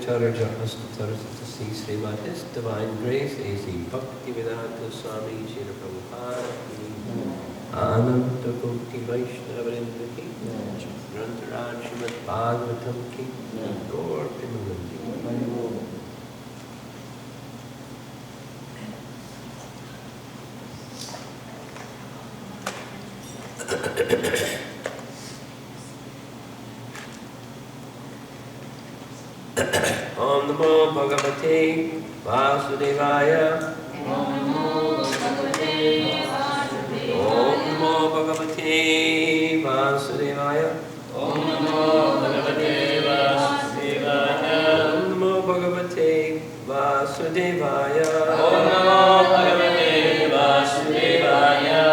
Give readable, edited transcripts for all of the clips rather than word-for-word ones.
Acharya Astatarasasi Srimad His Divine Grace A.C. Bhaktivedanta Swami Srila Prabhupada Ananda Koti Vaishnavarinda Ki Grantaraj Srimad Bhagavatam Ki Gaur Pimalandi. Om Namo Bhagavate Vasudevaya. Om Namo Bhagavate Vasudevaya. Om Namo Bhagavate Vasudevaya. Om Namo Bhagavate Vasudevaya. Om Namo Bhagavate Vasudevaya. Om Namo Bhagavate Vasudevaya.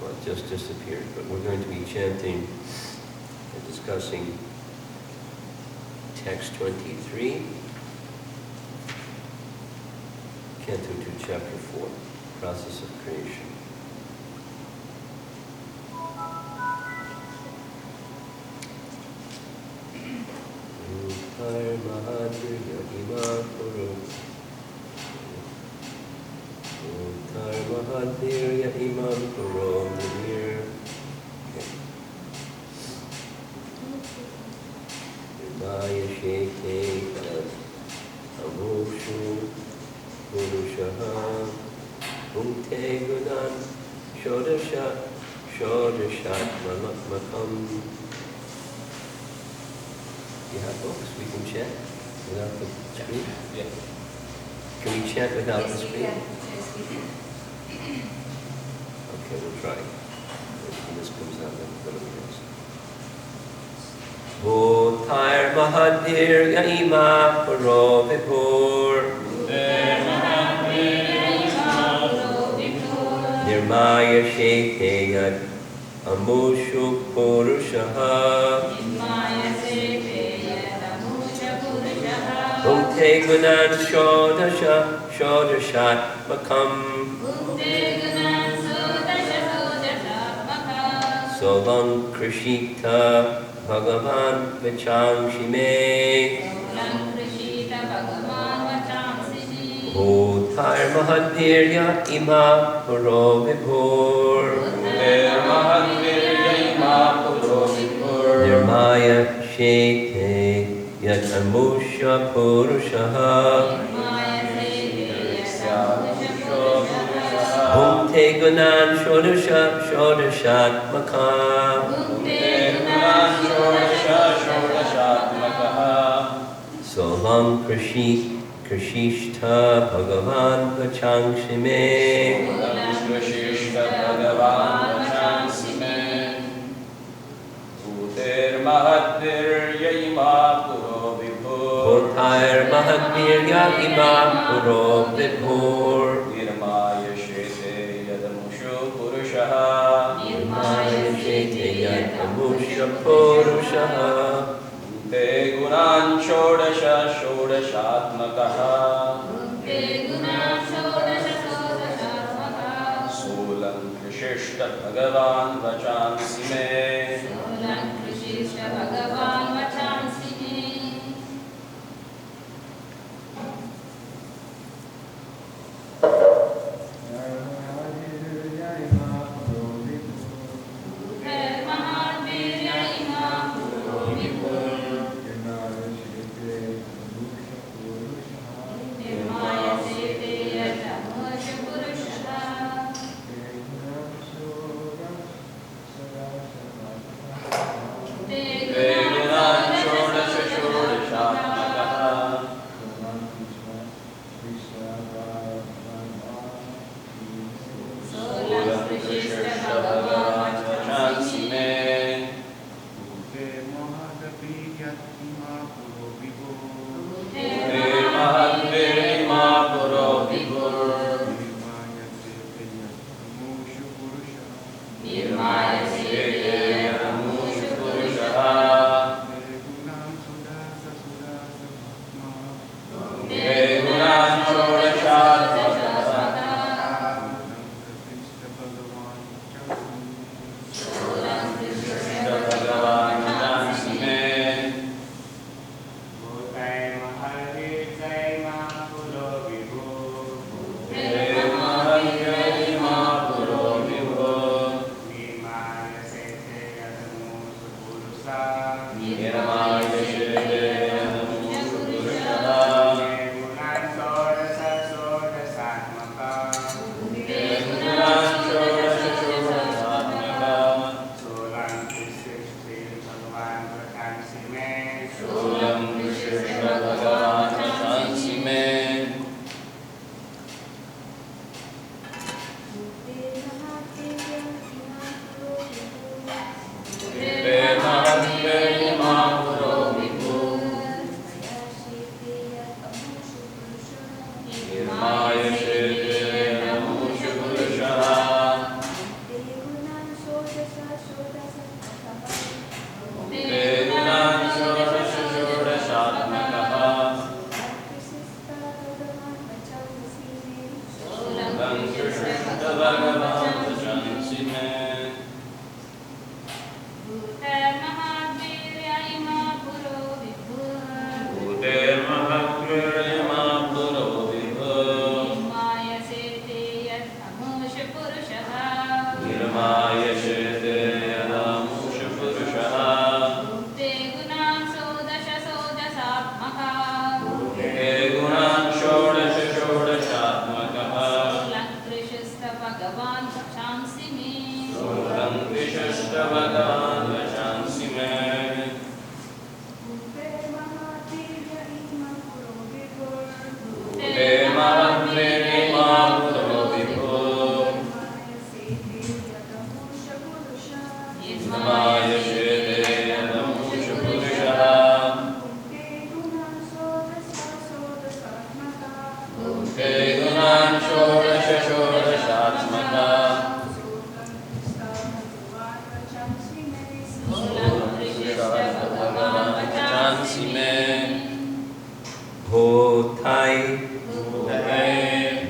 Well, it just disappeared, but we're going to be chanting and discussing Text 23, Canto 2, Chapter 4, Process of Creation. Maya Shekhe Amoshu Purushaha Bhukte Gunan Shodashat Makam. You have books? We can chant without the screen? Yeah. Can we chant without the screen? Yes, we can. Okay, we'll try. When this comes out, then we'll go to the rest. Bhutair Mahadhir Yaima Paro Vipur Nirmaya Shekhe Yad Amushu Purushaha Bhukte Gunan Shodashat Makam Solang Krishita Bhagavan Vachangshi Me Bhutair Mahadvirya Ima Puro Vipur Nirmaya Shekhe Yat Amusha Purushaha Bhukte Gunan Shodashat Makam Solam Krishishta Bhagavan Vachangshi Me Bhutair Mahadvirya Ima Puro Vipur Nirmaya Shete Yad Amusha Purushaha Bhukte Gunan Shodashatmakaha Solam Krishishta Bhagavan Vachansi Me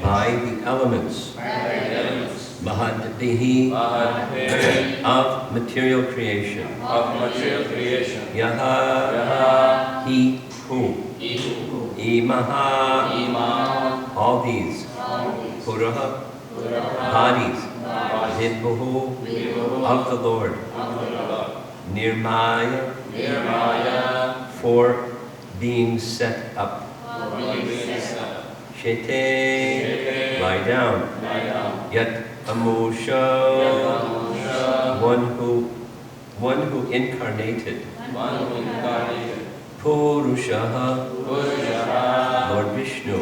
By the elements of material creation. Yaha, he, who. Imaha, all these. Puraha, bodies. Vidbuhu, of the Lord. Nirmaya, for being set up. Shete, lie down. Yet Amusha, one who incarnated. Purushaha, Lord Vishnu.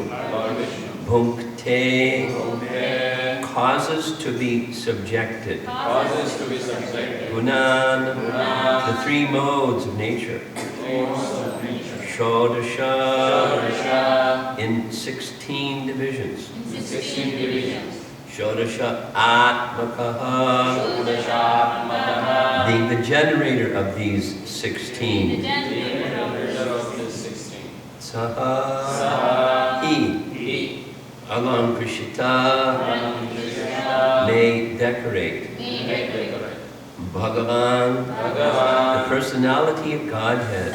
Bhunkte, causes to be subjected. Gunan, the three modes of nature. Shodasha, in 16 divisions. Shodasha Atmakaha, being the generator of these 16. Saha, he, Alam Krishita, may decorate. Bhagavan, the personality of Godhead.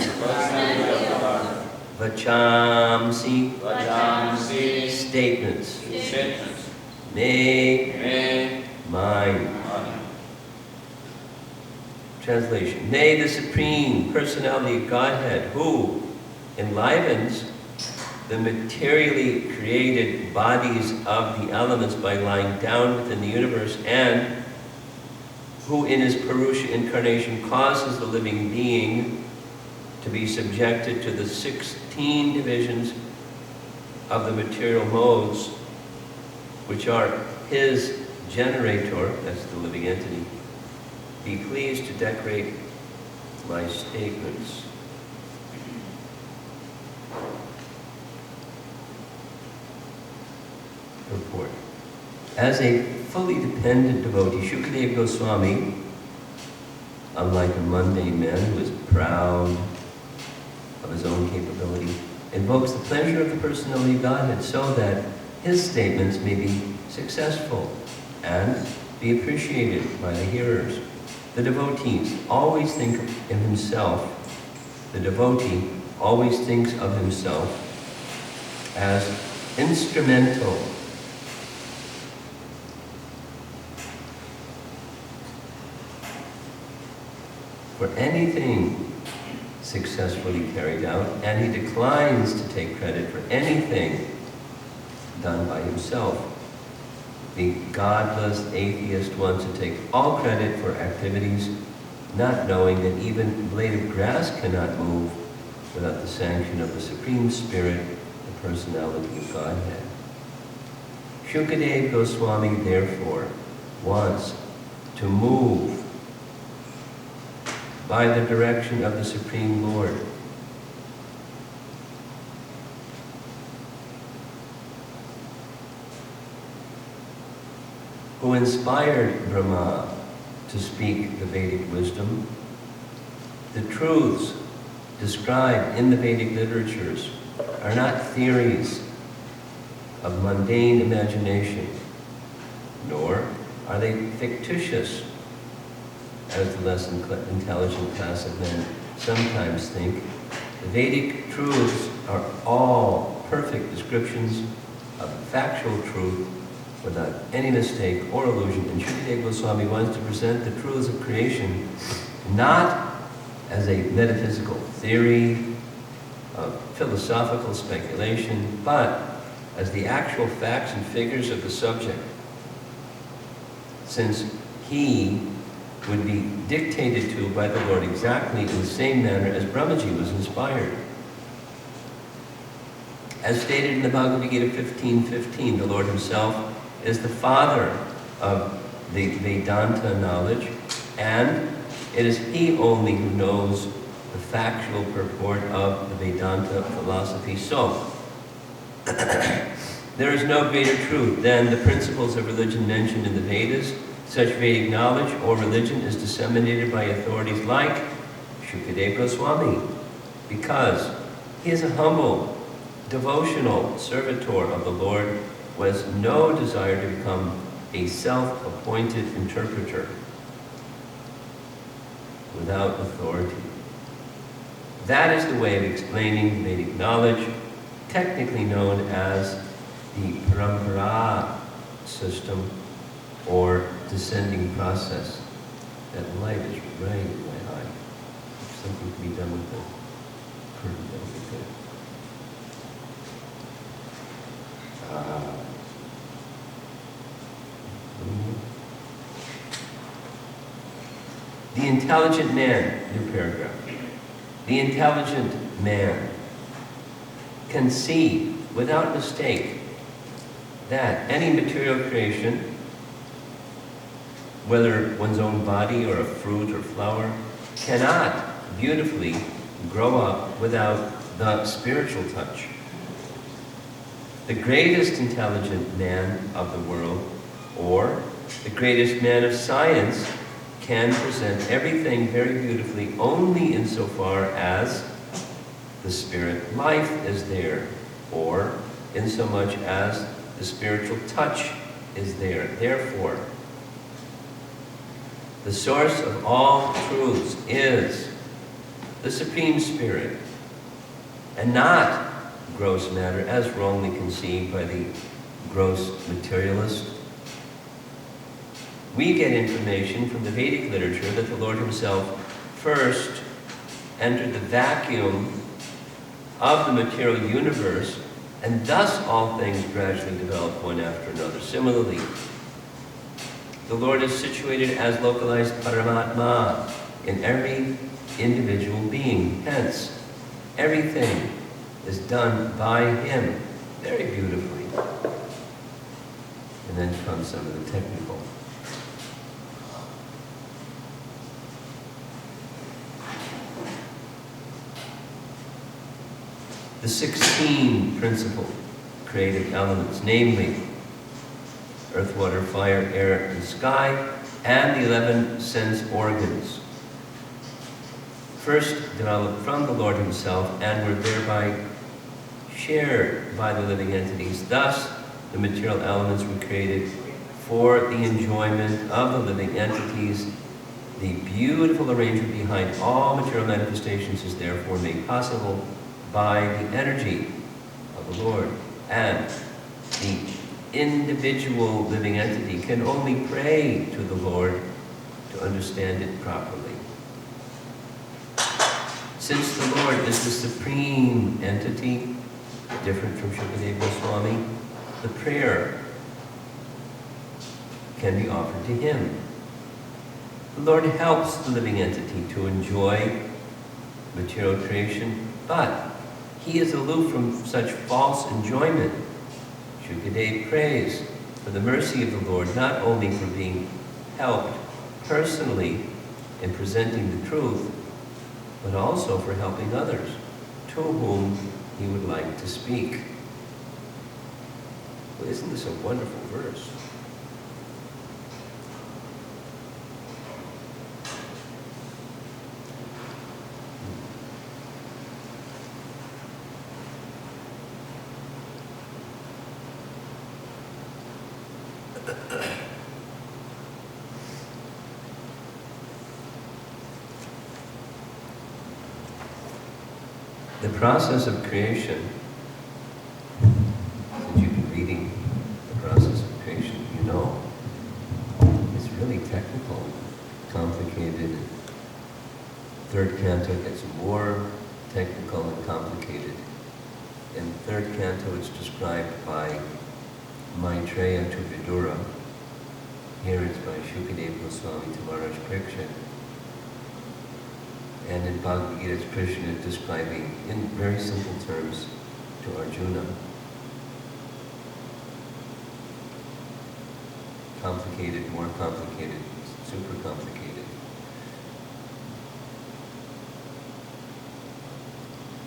Vachamsi, statements. Nay, mine. Translation. Nay, the Supreme Personality of Godhead, who enlivens the materially created bodies of the elements by lying down within the universe, and who in his Purusha incarnation causes the living being to be subjected to the 16 divisions of the material modes, which are his generator, that's the living entity. Be pleased to decorate my statements. Report. As a fully dependent devotee, Shukadeva Goswami, unlike a mundane man who is proud of his own capability, invokes the pleasure of the personality of Godhead so that his statements may be successful and be appreciated by the hearers. The devotees always think of himself, the devotee always thinks of himself as instrumental for anything successfully carried out, and he declines to take credit for anything done by himself. The godless atheist wants to take all credit for activities, not knowing that even a blade of grass cannot move without the sanction of the Supreme Spirit, the personality of Godhead. Shukadeva Goswami, therefore, wants to move by the direction of the Supreme Lord. Who inspired Brahma to speak the Vedic wisdom. The truths described in the Vedic literatures are not theories of mundane imagination, nor are they fictitious, as the less intelligent class of men sometimes think. The Vedic truths are all perfect descriptions of factual truth without any mistake or illusion. And Shukadeva Goswami wants to present the truths of creation not as a metaphysical theory of philosophical speculation, but as the actual facts and figures of the subject, since he would be dictated to by the Lord exactly in the same manner as Brahmaji was inspired. As stated in the Bhagavad Gita 15:15, the Lord himself is the father of the Vedanta knowledge, and it is he only who knows the factual purport of the Vedanta philosophy. So, there is no greater truth than the principles of religion mentioned in the Vedas. Such Vedic knowledge or religion is disseminated by authorities like Shukadeva Goswami, because he is a humble, devotional servitor of the Lord who has no desire to become a self-appointed interpreter without authority. That is the way of explaining Vedic knowledge, technically known as the parampara system, or descending process. That light is right in my eye. If something can be done with the curtain, that would be good. The intelligent man, new paragraph. The intelligent man can see without mistake that any material creation, whether one's own body or a fruit or flower, cannot beautifully grow up without the spiritual touch. The greatest intelligent man of the world, or the greatest man of science, can present everything very beautifully only insofar as the spirit life is there, or insomuch as the spiritual touch is there. Therefore, the source of all truths is the Supreme Spirit, and not gross matter, as wrongly conceived by the gross materialist. We get information from the Vedic literature that the Lord himself first entered the vacuum of the material universe, and thus all things gradually develop one after another. Similarly, the Lord is situated as localized Paramatma in every individual being. Hence, everything is done by him very beautifully. And then comes some of the technical. The 16 principal creative elements, namely earth, water, fire, air, and sky, and the 11 sense organs, first developed from the Lord himself and were thereby shared by the living entities. Thus, the material elements were created for the enjoyment of the living entities. The beautiful arrangement behind all material manifestations is therefore made possible by the energy of the Lord, and the individual living entity can only pray to the Lord to understand it properly. Since the Lord is the supreme entity, different from Shukadeva Swami, the prayer can be offered to him. The Lord helps the living entity to enjoy material creation, but he is aloof from such false enjoyment. Shukadeva prays for the mercy of the Lord, not only for being helped personally in presenting the truth, but also for helping others to whom he would like to speak. Well, isn't this a wonderful verse? The process of creation, since you've been reading the process of creation, you know, it's really technical, complicated. Third canto gets more technical and complicated. In third canto, it's described by Maitreya to Vidura. Here it's by Shukadeva Goswami to Maharaj Parikshit. And in Bhagavad Gita, it's Krishna describing in very simple terms to Arjuna. Complicated, more complicated, super complicated.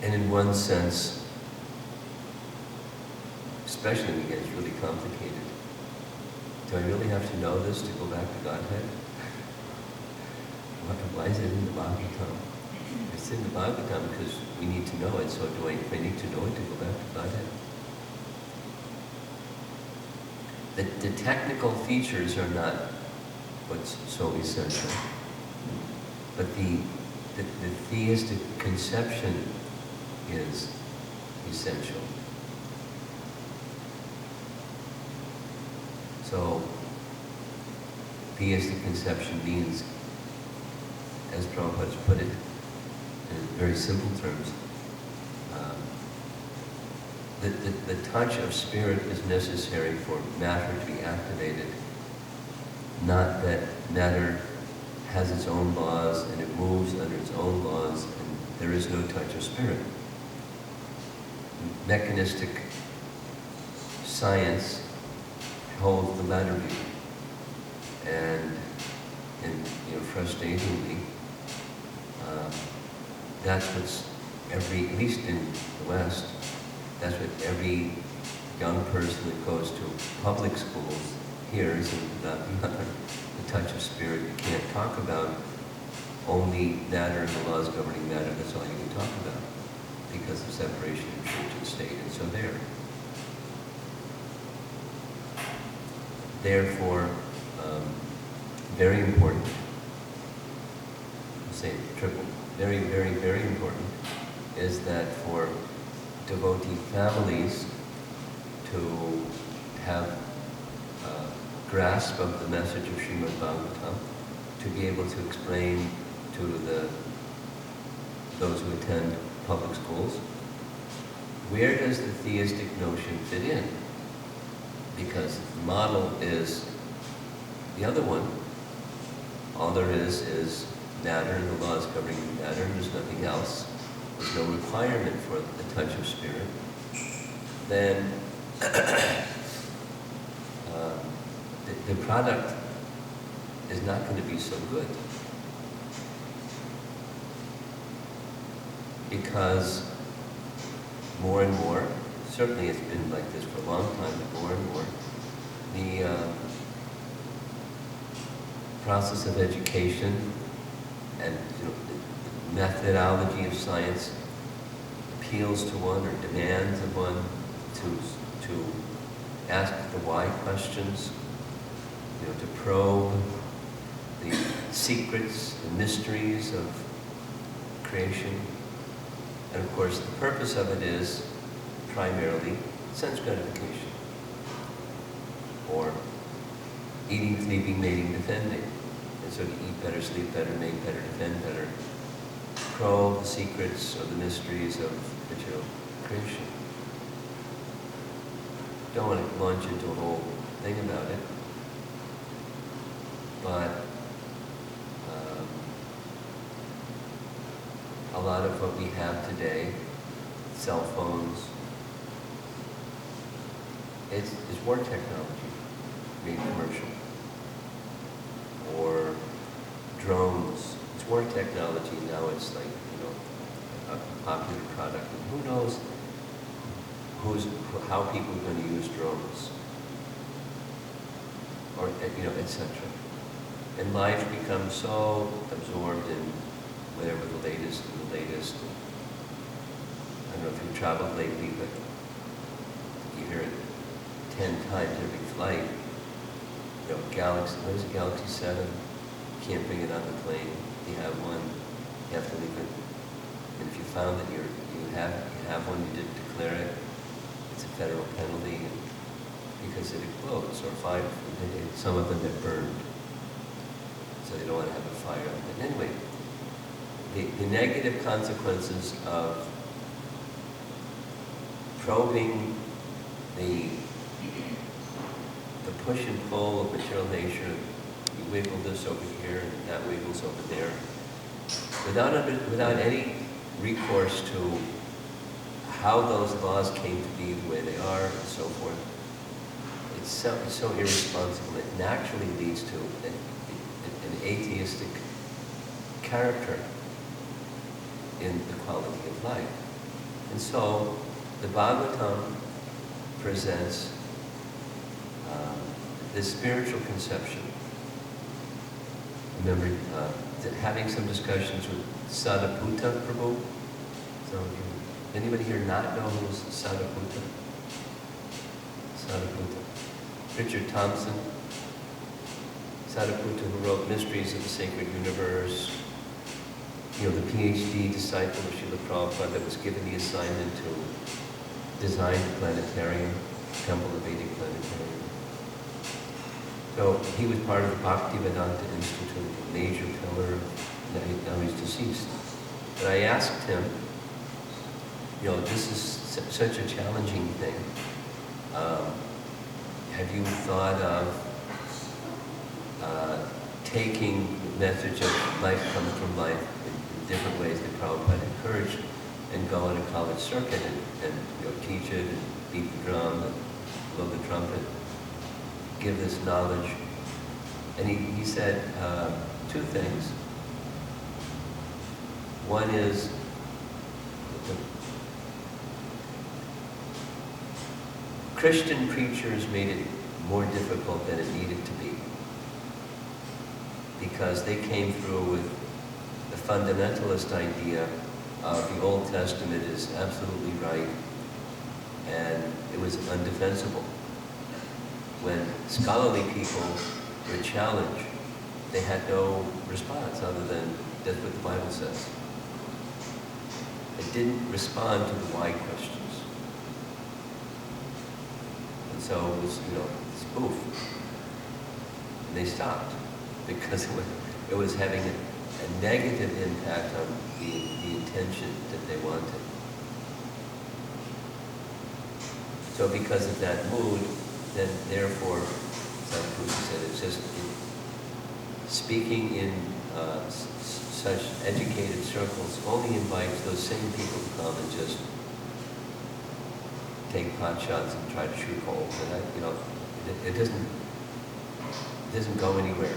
And in one sense, especially when it gets really complicated, do I really have to know this to go back to Godhead? Why is it in the Bhagavatam? It's in the Bhagavatam because we need to know it, so do I need to know it to go back to Godhead? The technical features are not what's so essential, but the theistic conception is essential. So, theistic conception means, as Prabhupada put it in very simple terms, the touch of spirit is necessary for matter to be activated, not that matter has its own laws and it moves under its own laws and there is no touch of spirit. Mechanistic science holds the latter view, and frustratingly, that's what's at least in the West, that's what every young person that goes to public schools hears about the touch of spirit. You can't talk about only matter and the laws governing matter. That's all you can talk about because of separation of church and state. And so therefore, very important. I'll say triple. Very, very, very important is that for devotee families to have a grasp of the message of Srimad Bhagavatam, to be able to explain to those who attend public schools, where does the theistic notion fit in? Because the model is the other one. All there is matter and the laws governing matter, and there's nothing else. There's no requirement for the touch of spirit. Then the product is not going to be so good. Because more and more, certainly it's been like this for a long time, but more and more, the process of education and the methodology of science appeals to one or demands of one to ask the why questions, to probe the secrets, the mysteries of creation. And of course, the purpose of it is primarily sense gratification, or eating, sleeping, mating, defending. And so to eat better, sleep better, make better, defend better, probe the secrets or the mysteries of material creation. Don't want to launch into a whole thing about it, but a lot of what we have today, cell phones, is war technology made commercial. Or drones. It's war technology. Now it's like, a popular product. And who knows how people are going to use drones. Or, etc. And life becomes so absorbed in whatever the latest and the latest. I don't know if you've traveled lately, but you hear it 10 times every flight. Galaxy, what is it, Galaxy 7? You can't bring it on the plane. You have one, you have to leave it. And if you found that you have one, you didn't declare it, it's a federal penalty because it explodes, or fire. Some of them get burned. So they don't want to have a fire. But anyway, the negative consequences of probing the push and pull of material nature, you wiggle this over here and that wiggles over there, without any recourse to how those laws came to be the way they are and so forth. It's so irresponsible. It naturally leads to an atheistic character in the quality of life. And so the Bhagavatam presents this spiritual conception. I remember having some discussions with Sadhaputta Prabhu. So, anybody here not know who was Sadhaputta? Sadhaputta. Richard Thompson. Sadhaputta, who wrote Mysteries of the Sacred Universe. The PhD disciple of Srila Prabhupada that was given the assignment to design the planetarium, Temple of Vedic Planetarium. So he was part of the Bhaktivedanta Institute, a major pillar. Now he's deceased. But I asked him, this is such a challenging thing. Have you thought of taking the message of life comes from life in different ways that Prabhupada encouraged, and go on a college circuit and teach it, and beat the drum, and blow the trumpet, give this knowledge? And he said two things. One is the Christian preachers made it more difficult than it needed to be, because they came through with the fundamentalist idea of the Old Testament is absolutely right, and it was undefensible. When scholarly people were challenged, they had no response other than, that's what the Bible says. It didn't respond to the why questions. And so it was, spoof. And they stopped because it was having a negative impact on the intention that they wanted. So because of that mood, then therefore, Sadhguru said, it's just speaking in such educated circles only invites those same people to come and just take pot shots and try to shoot holes. And it doesn't go anywhere.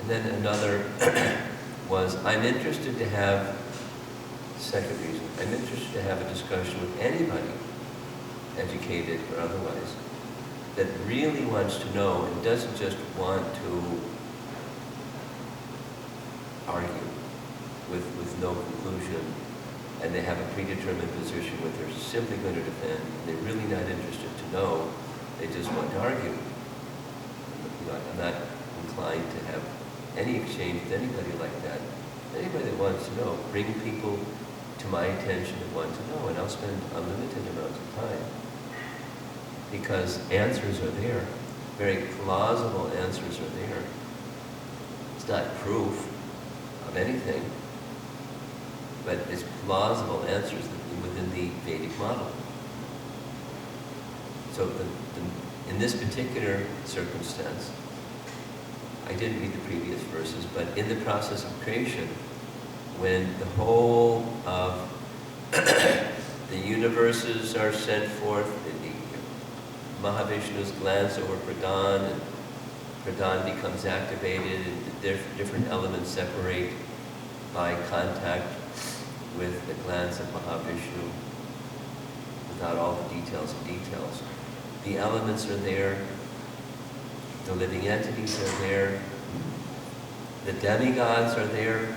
And then another was, I'm interested to have, second reason, I'm interested to have a discussion with anybody, educated or otherwise, that really wants to know and doesn't just want to argue with no conclusion, and they have a predetermined position where they're simply going to defend, and they're really not interested to know, they just want to argue. I'm not inclined to have any exchange with anybody like that. Anybody that wants to know, bring people to my attention that want to know, and I'll spend unlimited amounts of time. Because answers are there. Very plausible answers are there. It's not proof. of anything, but it's plausible answers within the Vedic model. So in this particular circumstance, I didn't read the previous verses, but in the process of creation, when the whole of the universes are sent forth, the Mahavishnu's glance over Pradhan, and Pradhan becomes activated, and different elements separate by contact with the glance of Mahavishnu, without all the details. The elements are there, the living entities are there, the demigods are there,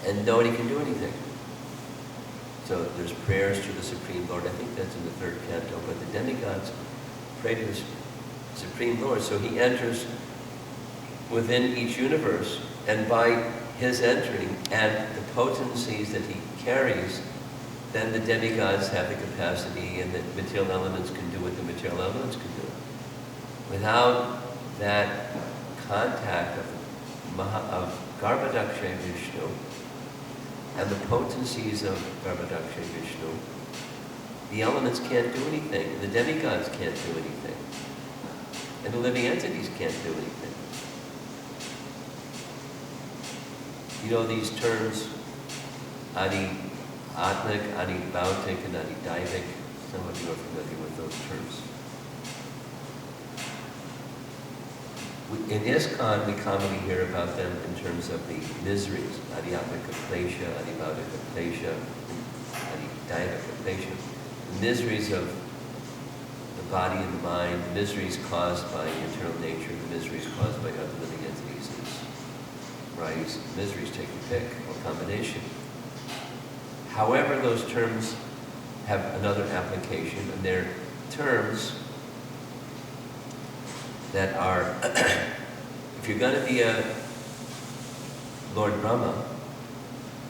and nobody can do anything. So there's prayers to the Supreme Lord. I think that's in the 3rd canto, but the demigods pray to the Supreme Lord. So he enters within each universe, and by his entering and the potencies that he carries, then the demigods have the capacity, and the material elements can do what the material elements can do. Vishnu, that contact of Garbhodakshay Vishnu and the potencies of Garbhodakshay Vishnu, the elements can't do anything, the demigods can't do anything, and the living entities can't do anything. You know these terms, Adi Atmic, Adi Bhautik, and Adi Daivik. Some of you are familiar with those terms. In Iskcon, we commonly hear about them in terms of the miseries, Adhyatmika klesha, Adhibhautika klesha, Adhidaivika klesha, the miseries of the body and the mind, the miseries caused by internal nature, the miseries caused by other living entities, right? Miseries, take your pick, or combination. However, those terms have another application, and they're terms that are, if you're going to be a Lord Brahma,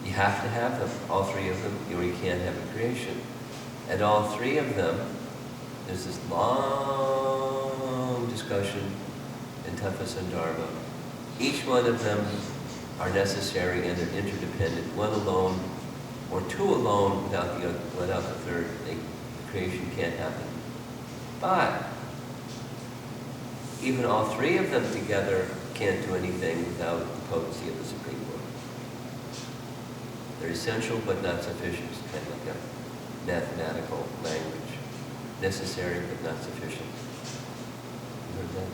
you have to have them, all three of them, or you can't have a creation. And all three of them, there's this long discussion in Tapas and Dharma. Each one of them are necessary and they're interdependent. One alone, or two alone without the other, without the third, creation can't happen. But even all three of them together can't do anything without the potency of the Supreme Lord. They're essential but not sufficient. It's kind of like a mathematical language. Necessary but not sufficient. You heard that?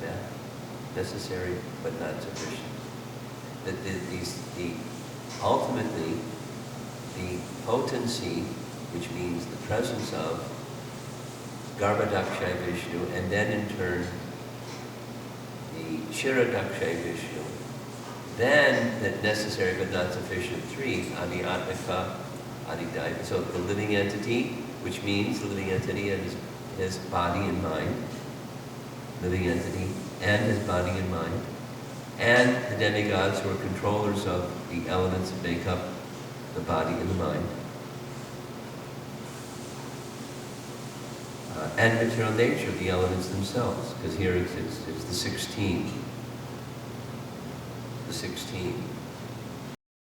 Math. Necessary but not sufficient. Ultimately, the potency, which means the presence of Garbhodakshay Vishnu, and then in turn the Kshirodakshay Vishnu, then the necessary but not sufficient three, Adi Atmika, Adi Daivika. So the living entity, which means the living entity and his body and mind, living entity and his body and mind, and the demigods who are controllers of the elements that make up the body and the mind, and material nature of the elements themselves, because here it's the 16. The 16.